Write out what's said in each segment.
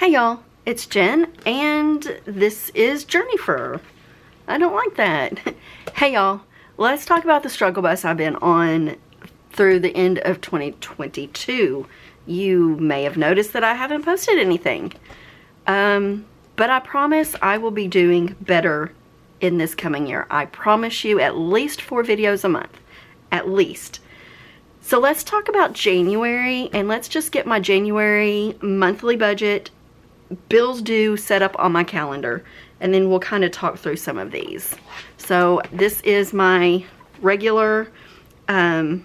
Hey y'all, it's Jen, and this is Journifer. I don't like that. Hey y'all, let's talk about the struggle bus I've been on through the end of 2022. You may have noticed that I haven't posted anything. But I promise I will be doing better in this coming year. I promise you at least 4 videos a month. At least. So let's talk about January, and let's just get my January monthly budget, bills due set up on my calendar, and then we'll kind of talk through some of these. So this is my regular, not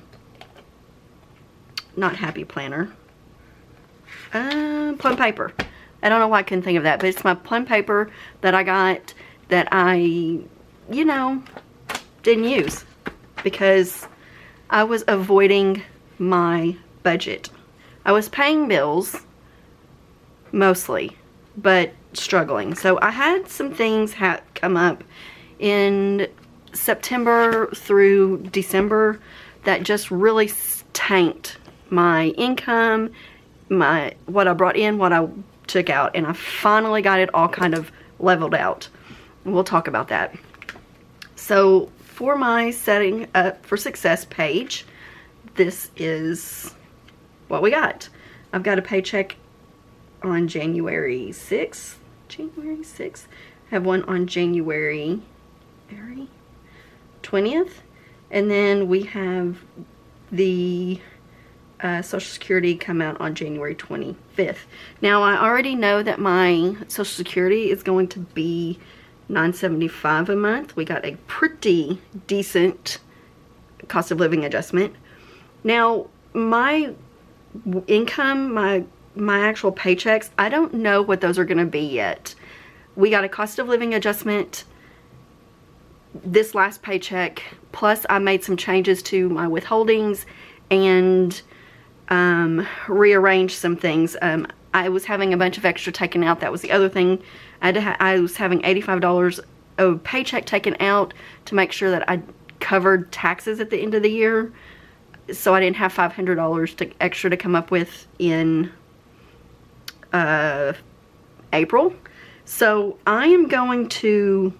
happy planner, plum paper. I don't know why I couldn't think of that, but it's my plum paper that I got that I, didn't use because I was avoiding my budget. I was paying bills mostly, but struggling. So I had some things come up in September through December that just really tanked my income, what I brought in, what I took out, and I finally got it all kind of leveled out. We'll talk about that. So for my setting up for success page, this is what we got. I've got a paycheck on January 6th. January 6th. I have one on January 20th. And then we have the Social Security come out on January 25th. Now I already know that my Social Security is going to be $975 a month. We got a pretty decent cost of living adjustment. Now my income, my actual paychecks, I don't know what those are going to be yet. We got a cost of living adjustment this last paycheck, plus I made some changes to my withholdings and rearranged some things. I was having a bunch of extra taken out. That was the other thing. I was having $85 a paycheck taken out to make sure that I covered taxes at the end of the year, so I didn't have $500 extra to come up with in April. So I am going to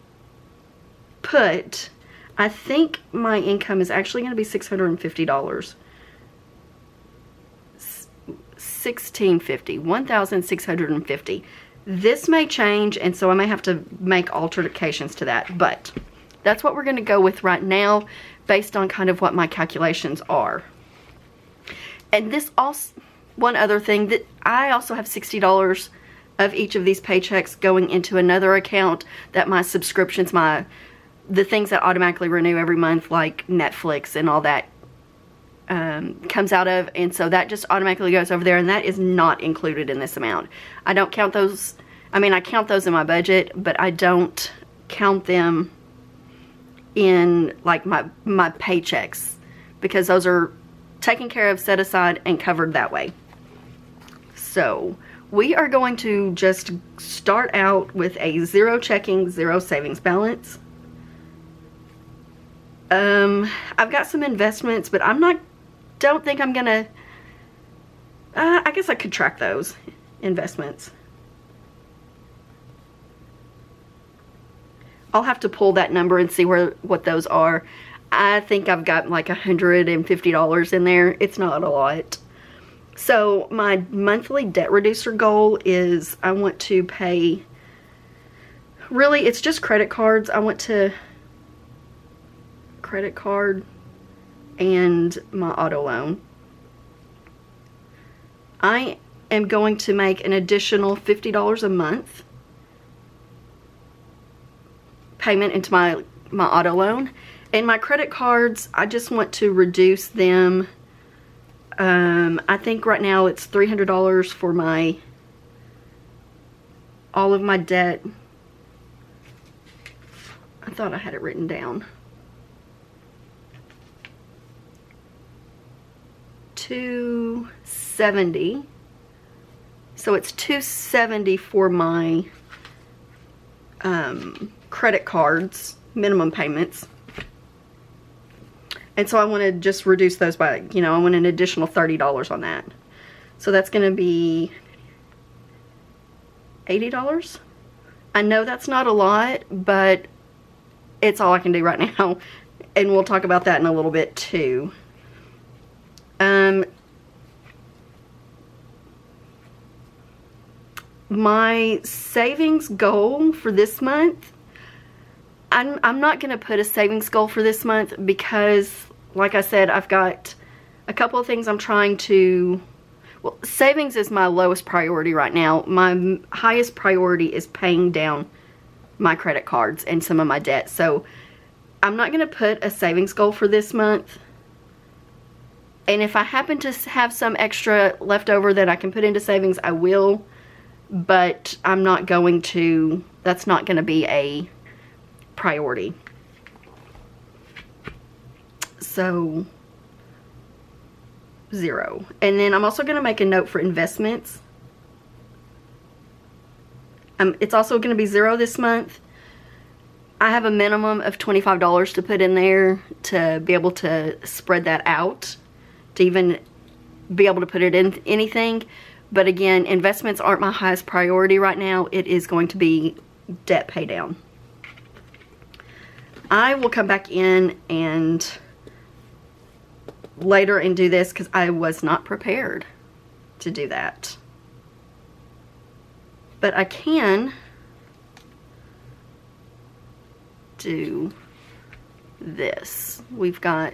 put, I think my income is actually going to be $650. $1,650. This may change, and so I may have to make alterations to that, but that's what we're going to go with right now based on kind of what my calculations are. And this also, one other thing, that I also have $60 of each of these paychecks going into another account that my subscriptions, the things that automatically renew every month, like Netflix and all that, comes out of, and so that just automatically goes over there, and that is not included in this amount. I don't count those. I mean, I count those in my budget, but I don't count them in like my paychecks, because those are taken care of, set aside, and covered that way. So we are going to just start out with a 0 checking, 0 savings balance. I've got some investments, but don't think I'm gonna, I guess I could track those investments. I'll have to pull that number and see what those are. I think I've got like $150 in there. It's not a lot. So my monthly debt reducer goal is I want to pay, really it's just credit cards. I want to credit card and my auto loan. I am going to make an additional $50 a month payment into my auto loan. And my credit cards, I just want to reduce them. I think right now it's $300 for all of my debt. I thought I had it written down. $270. So it's $270 for my credit cards minimum payments, and so I want to just reduce those by, I want an additional $30 on that. So that's going to be $80. I know that's not a lot, but it's all I can do right now. And we'll talk about that in a little bit too. My savings goal for this month, I'm not going to put a savings goal for this month because, like I said, I've got a couple of things I'm trying to, well, savings is my lowest priority right now. My highest priority is paying down my credit cards and some of my debt. So I'm not going to put a savings goal for this month. And if I happen to have some extra left over that I can put into savings, I will. But I'm not going to, that's not going to be a priority. So, 0. And then I'm also going to make a note for investments. It's also going to be 0 this month. I have a minimum of $25 to put in there to be able to spread that out, to even be able to put it in anything. But again, investments aren't my highest priority right now. It is going to be debt pay down. I will come back in and later and do this because I was not prepared to do that. But I can do this. We've got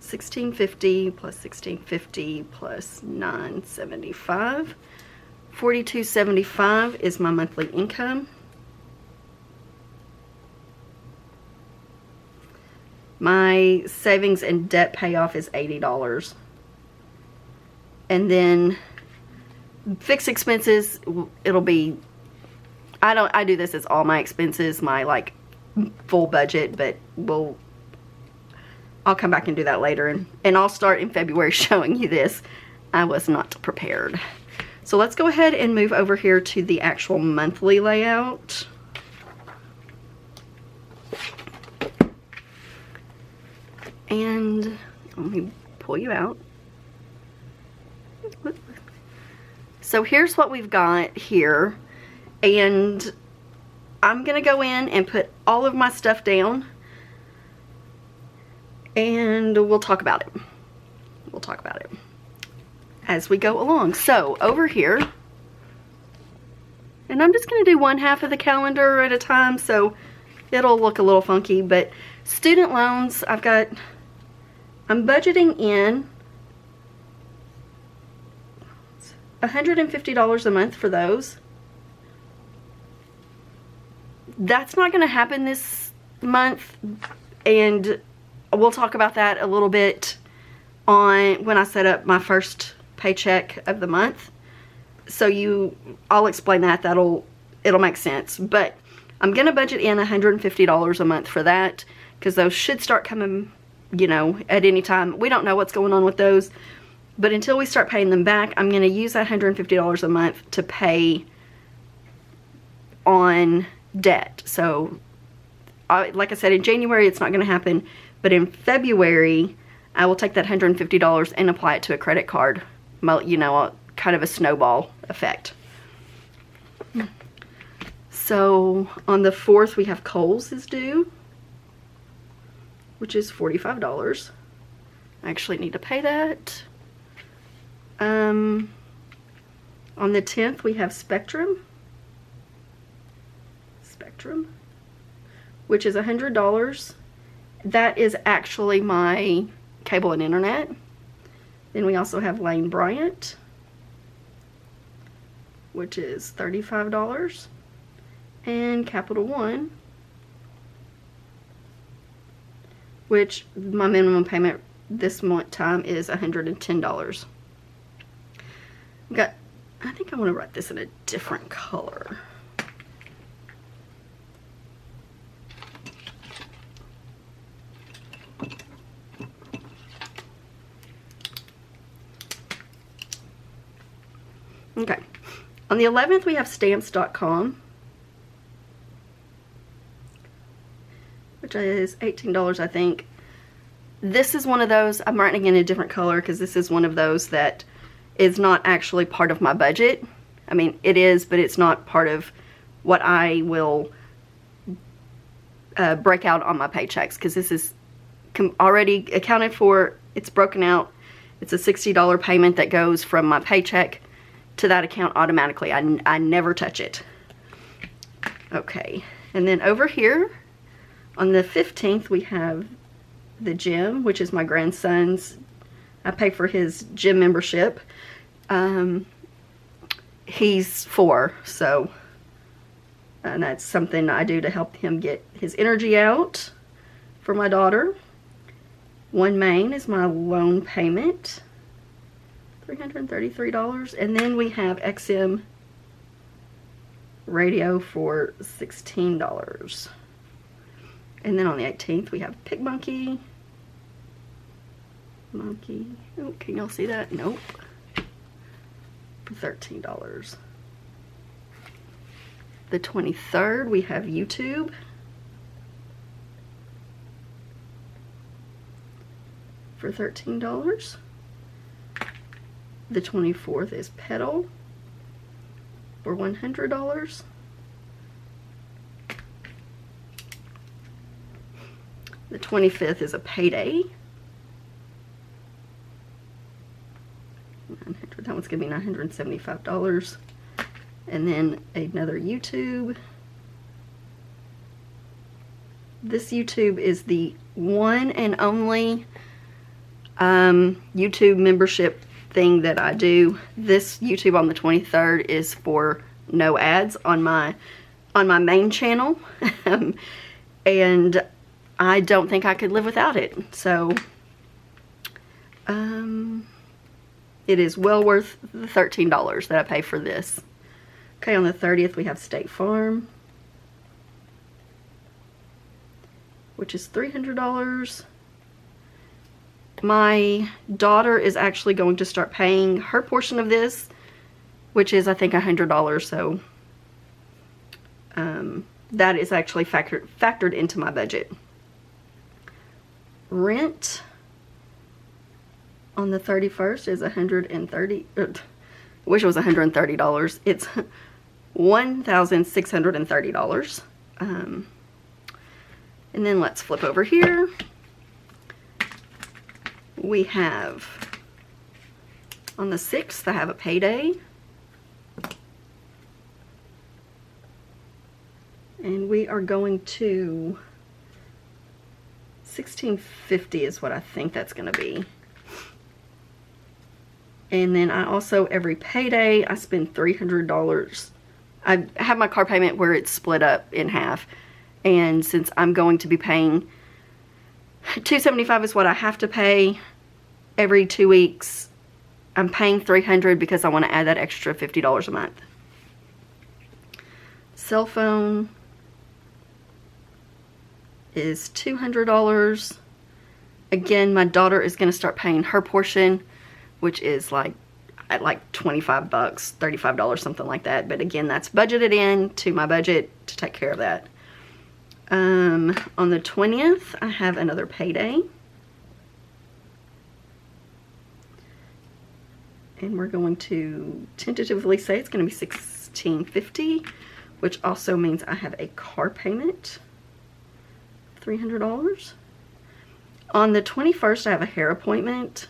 $1,650 plus $1,650 plus $975. $4,275 is my monthly income. My savings and debt payoff is $80. And then fixed expenses, it'll be, I do this as all my expenses, my like full budget, but I'll come back and do that later, and I'll start in February showing you this. I was not prepared. So let's go ahead and move over here to the actual monthly layout. And let me pull you out. So here's what we've got here, and I'm gonna go in and put all of my stuff down, and we'll talk about it. We'll talk about it as we go along. So over here, and I'm just gonna do one half of the calendar at a time, so it'll look a little funky. But student loans, I'm budgeting in $150 a month for those. That's not gonna happen this month, and we'll talk about that a little bit on when I set up my first paycheck of the month. So I'll explain that. It'll make sense. But I'm gonna budget in $150 a month for that, because those should start coming, you know, at any time. We don't know what's going on with those, but until we start paying them back, I'm gonna use $150 a month to pay on debt. So like I said, in January it's not gonna happen. But in February, I will take that $150 and apply it to a credit card. You know, kind of a snowball effect. So on the 4th, we have Kohl's is due, which is $45. I actually need to pay that. On the 10th, we have Spectrum, which is $100. That is actually my cable and internet. Then we also have Lane Bryant, which is $35. And Capital One, which my minimum payment this month time is $110. I think I want to write this in a different color. Okay, on the 11th we have stamps.com, which is $18, I think. This is one of those, I'm writing in a different color because this is one of those that is not actually part of my budget. I mean, it is, but it's not part of what I will break out on my paychecks, because this is already accounted for. It's broken out. It's a $60 payment that goes from my paycheck to that account automatically. I never touch it. Okay, and then over here on the 15th we have the gym, which is my grandson's. I pay for his gym membership. He's 4, so and that's something I do to help him get his energy out for my daughter. One main is my loan payment, $333, and then we have XM radio for $16. And then on the 18th we have Pig Monkey. Oh, can y'all see that? Nope. For $13. The 23rd we have YouTube for $13. The 24th is Pedal for $100. The 25th is a Payday. That one's gonna be $975. And then another YouTube. This YouTube is the one and only YouTube membership thing that I do. This YouTube on the 23rd is for no ads on my main channel. And I don't think I could live without it. So it is well worth the $13 that I pay for this. Okay, on the 30th we have State Farm, which is $300. My daughter is actually going to start paying her portion of this, which is I think $100, so that is actually factored into my budget. Rent on the 31st is $130. I wish it was $130. It's $1,630. And then let's flip over here. We have on the 6th I have a Payday. And we are going to $1,650 is what I think that's going to be. And then I also, every payday, I spend $300. I have my car payment where it's split up in half. And since I'm going to be paying $275 is what I have to pay every 2 weeks, I'm paying $300 because I want to add that extra $50 a month. Cell phone is $200. Again, my daughter is going to start paying her portion, which is like at like $25, $35, something like that. But again, that's budgeted in to my budget to take care of that. On the 20th, I have another Payday. And we're going to tentatively say it's going to be $1,650, which also means I have a car payment, $300. On the 21st, I have a hair appointment.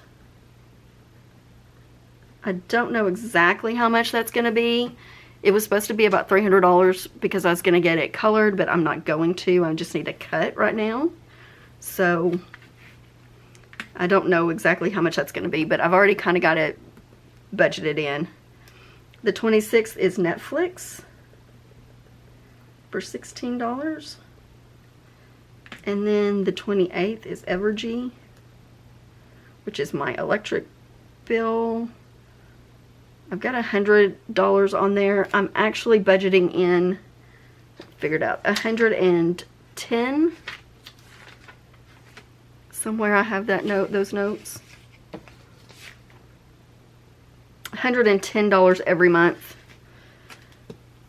I don't know exactly how much that's going to be. It was supposed to be about $300 because I was going to get it colored, but I'm not going to. I just need a cut right now. So I don't know exactly how much that's going to be, but I've already kind of got it budgeted in. The 26th is Netflix for $16. And then the 28th is Evergy, which is my electric bill. I've got $100 on there. I'm actually budgeting in, figured out, 110. Somewhere I have that note, those notes. $110 every month.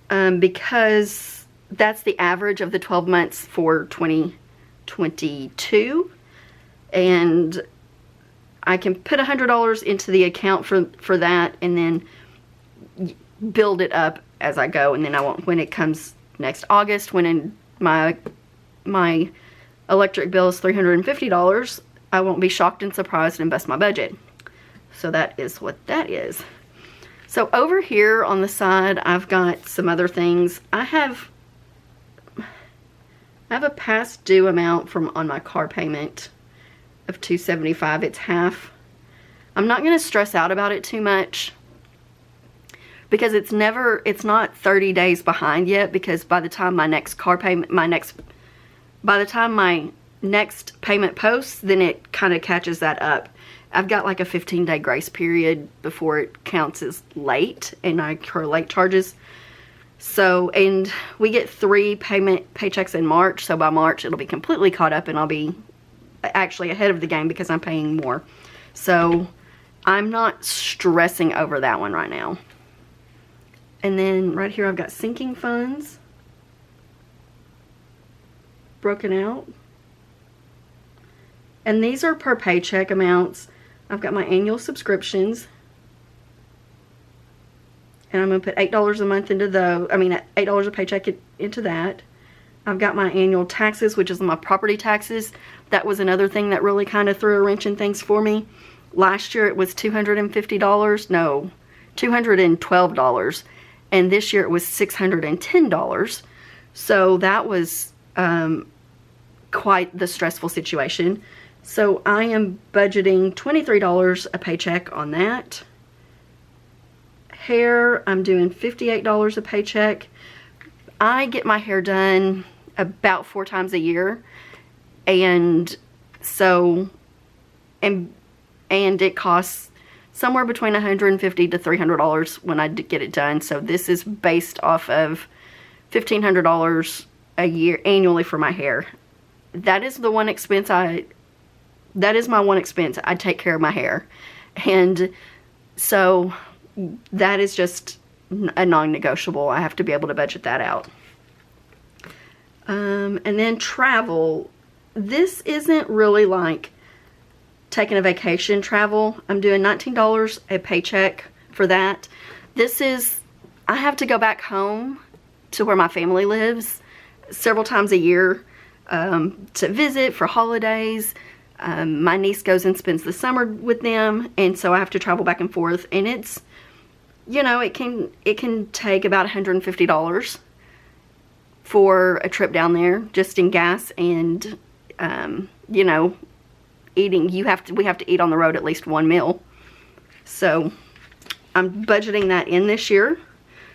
Because that's the average of the 12 months for 2022. And I can put $100 into the account for that, and then build it up as I go, and then I won't, when it comes next August, when my electric bill is $350, I won't be shocked and surprised and bust my budget. So that is what that is. So over here on the side, I've got some other things. I have a past due amount on my car payment of $275. It's half. I'm not going to stress out about it too much, because it's not 30 days behind yet, because by the time my next car payment, by the time my next payment posts, then it kind of catches that up. I've got like a 15-day grace period before it counts as late, and I incur late charges. So, and we get 3 paychecks in March, so by March it'll be completely caught up, and I'll be actually ahead of the game because I'm paying more. So I'm not stressing over that one right now. And then right here I've got sinking funds broken out. And these are per paycheck amounts. I've got my annual subscriptions. And I'm going to put $8 a month into those. I mean, $8 a paycheck into that. I've got my annual taxes, which is my property taxes. That was another thing that really kind of threw a wrench in things for me. Last year it was $250. No, $212. And this year it was $610. So that was quite the stressful situation. So I am budgeting $23 a paycheck on that. Hair, I'm doing $58 a paycheck. I get my hair done about 4 times a year, and so and it costs somewhere between $150 to $300 when I get it done. So this is based off of $1,500 a year annually for my hair. That is the one expense that is my one expense. I take care of my hair, and so that is just a non-negotiable. I have to be able to budget that out. And then travel. This isn't really like taking a vacation travel. I'm doing $19 a paycheck for that. This is, I have to go back home to where my family lives several times a year to visit for holidays. My niece goes and spends the summer with them, and so I have to travel back and forth, and it's, you know, it can take about $150 for a trip down there, just in gas and you know, eating. We have to eat on the road at least 1 meal. So I'm budgeting that in this year,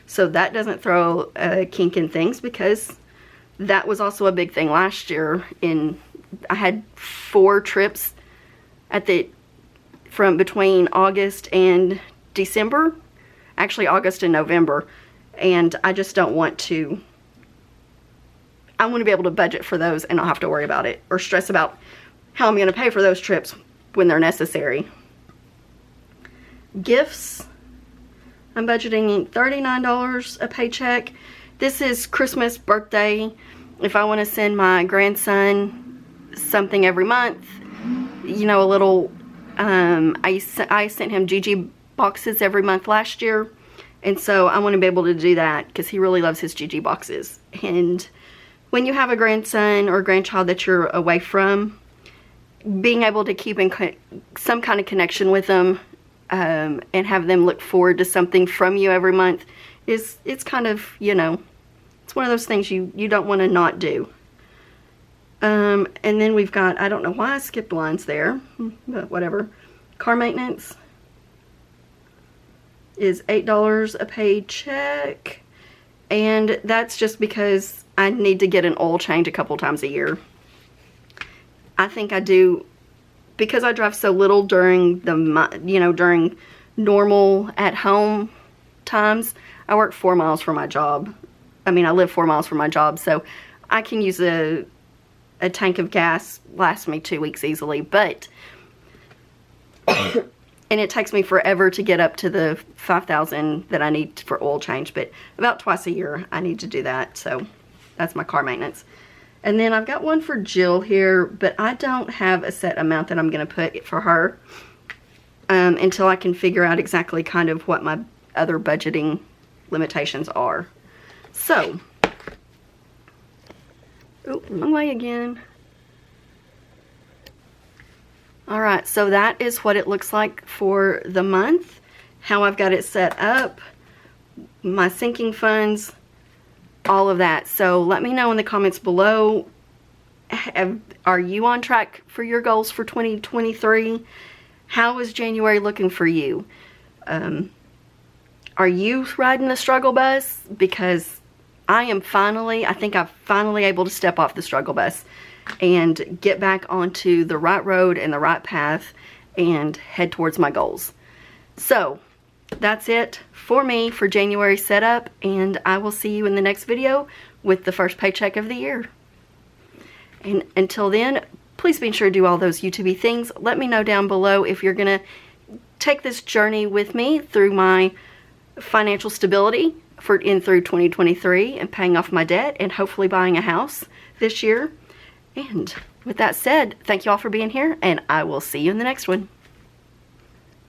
so that doesn't throw a kink in things, because that was also a big thing last year. I had 4 trips from between August and December, actually August and November, and I just don't want to. I want to be able to budget for those and not have to worry about it or stress about how I'm going to pay for those trips when they're necessary. Gifts, I'm budgeting $39 a paycheck. This is Christmas, birthday. If I want to send my grandson something every month, you know, a little, I sent him GG boxes every month last year, and so I want to be able to do that because he really loves his GG boxes. And when you have a grandson or grandchild that you're away from, being able to keep in some kind of connection with them and have them look forward to something from you every month it's kind of, you know, it's one of those things you don't want to not do. And then we've got, I don't know why I skipped lines there, but whatever. Car maintenance is $8 a paycheck, and that's just because I need to get an oil change a couple times a year. I think I do, because I drive so little during during normal at home times. I work 4 miles from my job. I mean, I live 4 miles from my job, so I can use a tank of gas, lasts me 2 weeks easily, but and it takes me forever to get up to the 5,000 that I need for oil change, but about twice a year I need to do that. So that's my car maintenance. And then I've got one for Jill here, but I don't have a set amount that I'm going to put for her until I can figure out exactly kind of what my other budgeting limitations are. So, oh, wrong way again. Alright, so that is what it looks like for the month. How I've got it set up, my sinking funds, all of that. So let me know in the comments below, are you on track for your goals for 2023? How is January looking for you? Are you riding the struggle bus? Because I think I'm finally able to step off the struggle bus and get back onto the right road and the right path and head towards my goals. So that's it for me for January setup, and I will see you in the next video with the first paycheck of the year. And until then, please be sure to do all those YouTube things. Let me know down below if you're gonna take this journey with me through my financial stability through 2023 and paying off my debt and hopefully buying a house this year. And with that said, thank you all for being here, and I will see you in the next one.